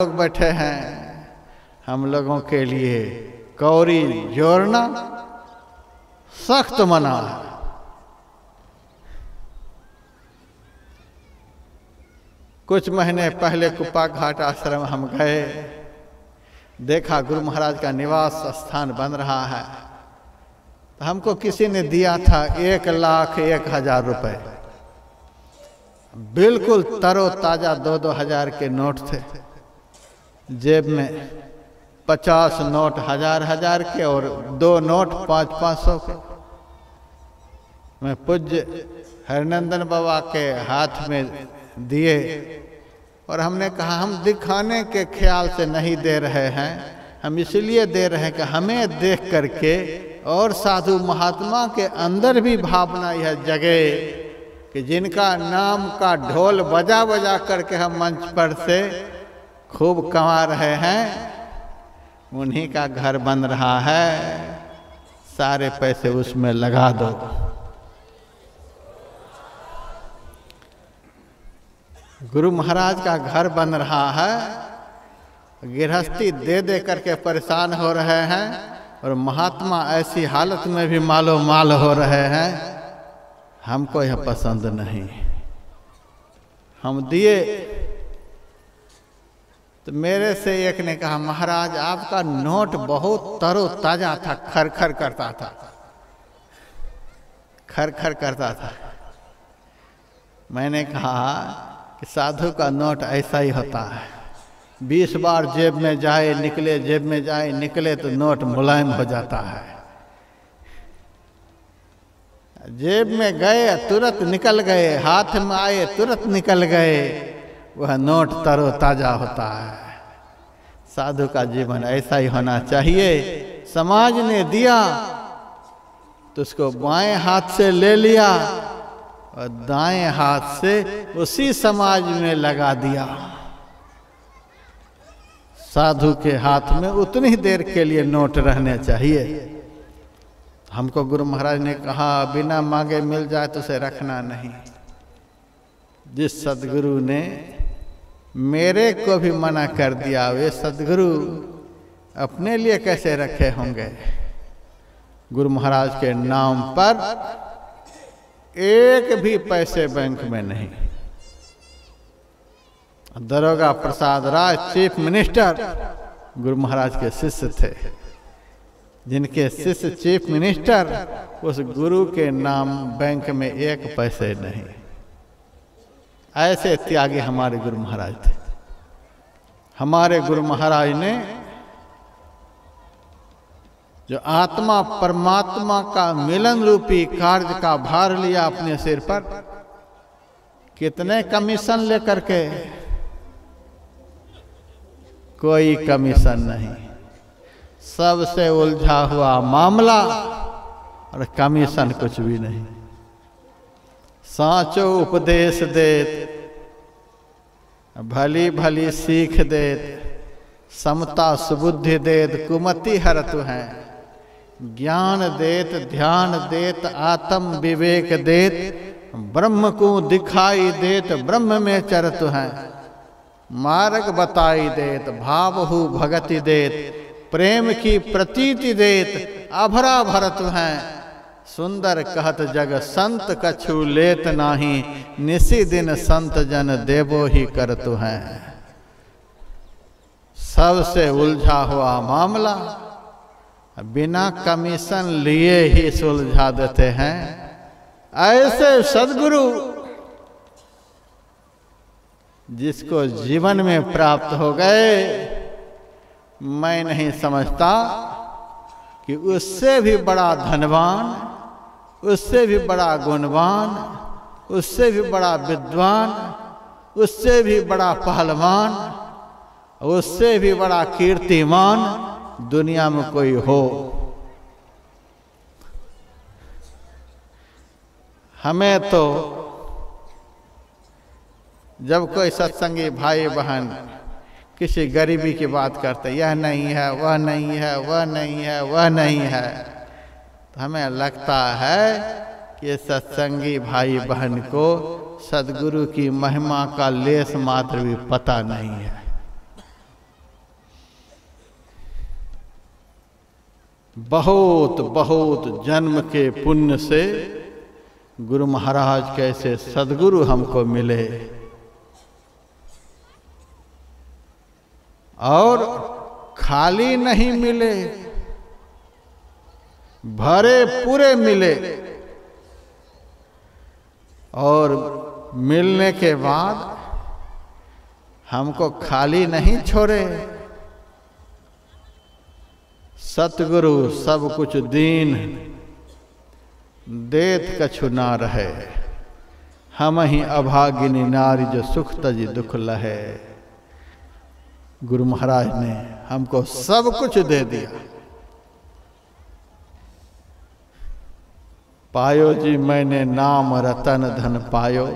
लोग बैठे हैं, हम लोगों के लिए कौड़ी जोड़ना सख्त मना है। कुछ महीने पहले कुप्पा घाट आश्रम हम गए, देखा गुरु महाराज का निवास स्थान बन रहा है। तो हमको किसी ने दिया था 1,01,000 रुपए, बिल्कुल तरोताजा 2-2 हजार के नोट थे। जेब में 50 नोट 1,000 के और 2 नोट 500 के। मैं पूज्य हरिनंदन बाबा के हाथ में दिए और हमने कहा हम दिखाने के ख्याल से नहीं दे रहे हैं, हम इसलिए दे रहे हैं कि हमें देख करके और साधु महात्मा के अंदर भी भावना यह जगे कि जिनका नाम का ढोल बजा बजा करके हम मंच पर से खूब कमा रहे हैं, उन्हीं का घर बन रहा है, सारे पैसे उसमें लगा दो। गुरु महाराज का घर बन रहा है, गृहस्थी दे दे करके परेशान हो रहे हैं और महात्मा ऐसी हालत में भी मालो माल हो रहे हैं। हमको यह पसंद नहीं। हम दिए तो मेरे से एक ने कहा, महाराज आपका नोट बहुत तरोताजा था, खरखर करता था, खरखर करता था। मैंने कहा कि साधु का नोट ऐसा ही होता है, 20 बार जेब में जाए निकले, जेब में जाए निकले तो नोट मुलायम हो जाता है। जेब में गए तुरंत निकल गए, हाथ में आए तुरंत निकल गए, वह नोट तरोताजा होता है। साधु का जीवन ऐसा ही होना चाहिए। समाज ने दिया तो उसको बाएं हाथ से ले लिया और दाएं हाथ से उसी समाज में लगा दिया। साधु के हाथ में उतनी देर के लिए नोट रहने चाहिए। हमको गुरु महाराज ने कहा बिना मांगे मिल जाए तो उसे रखना नहीं। जिस सदगुरु ने मेरे को भी मना कर दिया, वे सदगुरु अपने लिए कैसे रखे होंगे। गुरु महाराज के नाम पर एक भी पैसे बैंक में नहीं। दरोगा प्रसाद राय चीफ मिनिस्टर गुरु महाराज के शिष्य थे, जिनके शिष्य चीफ मिनिस्टर, उस गुरु के नाम बैंक में एक पैसे नहीं। ऐसे त्यागी हमारे गुरु महाराज थे। हमारे गुरु महाराज ने जो आत्मा परमात्मा का मिलन रूपी कार्य का भार लिया अपने सिर पर, कितने कमीशन लेकर के? कोई कमीशन नहीं, सबसे उलझा हुआ मामला और कमीशन कुछ भी नहीं। साचो उपदेश देत, भली भली सीख देत, समता सुबुद्धि देत, कुमति हरतु हैं। ज्ञान देत, ध्यान देत, आत्म विवेक देत, ब्रह्म को दिखाई देत, ब्रह्म में चरतु हैं। मार्ग बताई देत, भावहु भगति देत, प्रेम की प्रतीति देत, अभरा भरतु हैं। सुंदर कहत जग संत कछु लेत नाही, निसी दिन संत जन देवो ही करतु हैं। सबसे उलझा हुआ मामला बिना कमीशन लिए ही सुलझा देते हैं। ऐसे सद्गुरु जिसको जीवन में प्राप्त हो गए, मैं नहीं समझता कि उससे भी बड़ा धनवान, उससे भी बड़ा गुणवान, उससे भी बड़ा विद्वान, उससे भी बड़ा पहलवान, उससे भी बड़ा कीर्तिमान दुनिया में कोई हो। हमें तो जब कोई सत्संगी भाई बहन किसी गरीबी की बात करते, यह नहीं है, वह नहीं है, वह नहीं है, वह नहीं है, तो हमें लगता है कि सत्संगी भाई बहन को सद्गुरु की महिमा का लेस मात्र भी पता नहीं है। बहुत बहुत जन्म के पुण्य से गुरु महाराज कैसे सद्गुरु हमको मिले और खाली नहीं मिले, भरे पूरे मिले। और मिलने के बाद हमको खाली नहीं छोड़े। सतगुरु सब कुछ दीन, देत कछु ना रहे। हम ही अभागिनी नारी जो सुख तजी दुख लहे। गुरु महाराज ने हमको सब कुछ दे दिया। पायो जी मैंने नाम रतन धन पायो,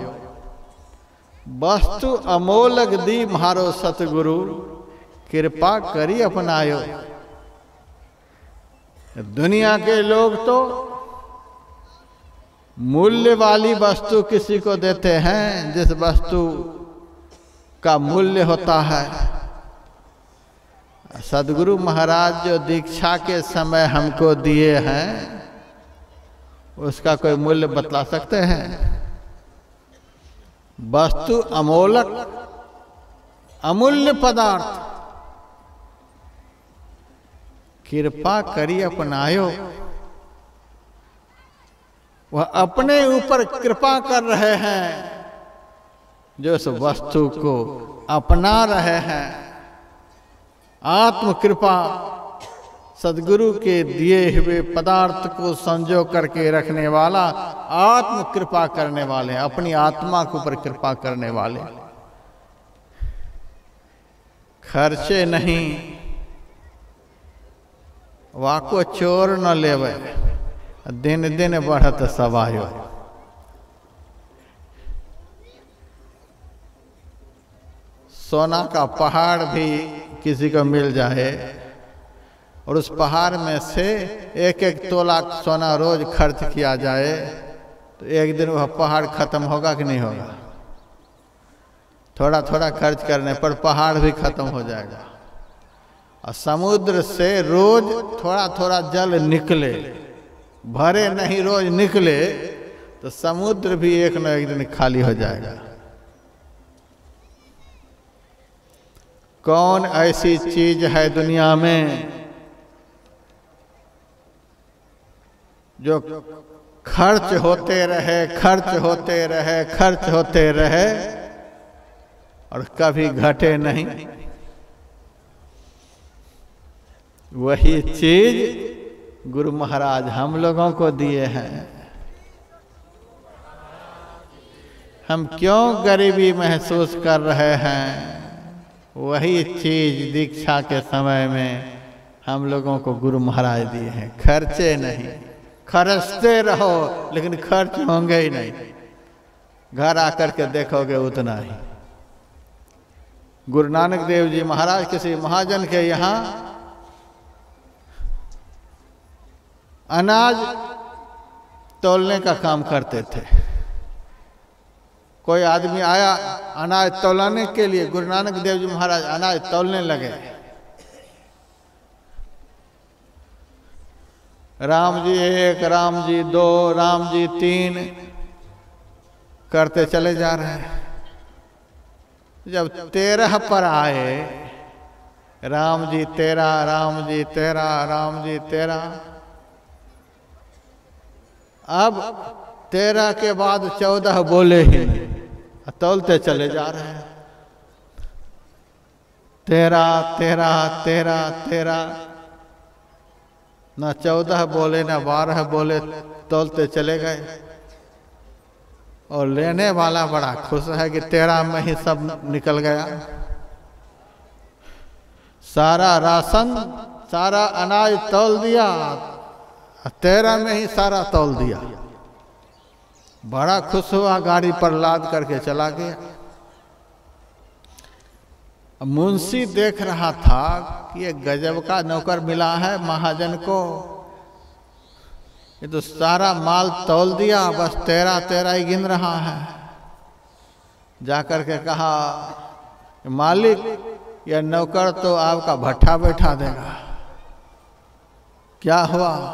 वस्तु अमोलक दी म्हारो सतगुरु, कृपा करी अपनायो। दुनिया के लोग तो मूल्य वाली वस्तु किसी को देते हैं जिस वस्तु का मूल्य होता है। सद्गुरु महाराज जो दीक्षा के समय हमको दिए हैं उसका कोई मूल्य बतला सकते हैं? वस्तु अमोलक, अमूल्य पदार्थ, कृपा करी अपनायो। वह अपने ऊपर कृपा कर रहे हैं जो उस वस्तु को अपना रहे हैं। आत्म कृपा, सद्गुरु के दिए हुए पदार्थ को संजो करके रखने वाला आत्म कृपा करने वाले, अपनी आत्मा के ऊपर कृपा करने वाले। खर्चे नहीं, वाको चोर न लेवे, दिन दिन बढ़त सवायो। सोना का पहाड़ भी किसी को मिल जाए और उस पहाड़ में से एक एक तोला सोना रोज खर्च किया जाए तो एक दिन वह पहाड़ खत्म होगा कि नहीं होगा? थोड़ा थोड़ा खर्च करने पर पहाड़ भी खत्म हो जाएगा। और समुद्र से रोज थोड़ा थोड़ा जल निकले, भरे नहीं रोज निकले, तो समुद्र भी एक न एक दिन खाली हो जाएगा। कौन ऐसी चीज है दुनिया में जो खर्च होते रहे, खर्च होते रहे, खर्च होते रहे और कभी घटे नहीं? वही चीज गुरु महाराज हम लोगों को दिए हैं। हम क्यों गरीबी महसूस कर रहे हैं? वही चीज दीक्षा के समय में हम लोगों को गुरु महाराज दिए हैं। खर्चे नहीं, खर्चते रहो लेकिन खर्च होंगे ही नहीं। घर आकर के देखोगे उतना ही। गुरु नानक देव जी महाराज किसी महाजन के यहाँ अनाज तौलने का काम करते थे। कोई आदमी आया अनाज तौलाने के लिए, गुरु नानक देव जी महाराज अनाज तौलने लगे। राम जी 1, राम जी 2, राम जी 3 करते चले जा रहे हैं। जब 13 पर आए, राम जी 13, राम जी 13, राम जी 13, अब 13 के बाद 14 बोले ही, तौलते चले जा रहे हैं। 13, 13, 13, 13, न 14 बोले न 12 बोले, तौलते चले गए। और लेने वाला बड़ा खुश है कि 13 में ही सब निकल गया। सारा राशन, सारा अनाज तौल दिया, 13 में ही सारा तौल दिया। बड़ा खुश हुआ, गाड़ी पर लाद करके चला गया। मुंशी देख रहा था कि ये गजब का नौकर मिला है महाजन को। ये तो सारा माल तौल दिया, बस 13 13 ही गिन रहा है। जाकर के कहा, मालिक यह नौकर तो आपका भट्ठा बैठा देगा। क्या हुआ?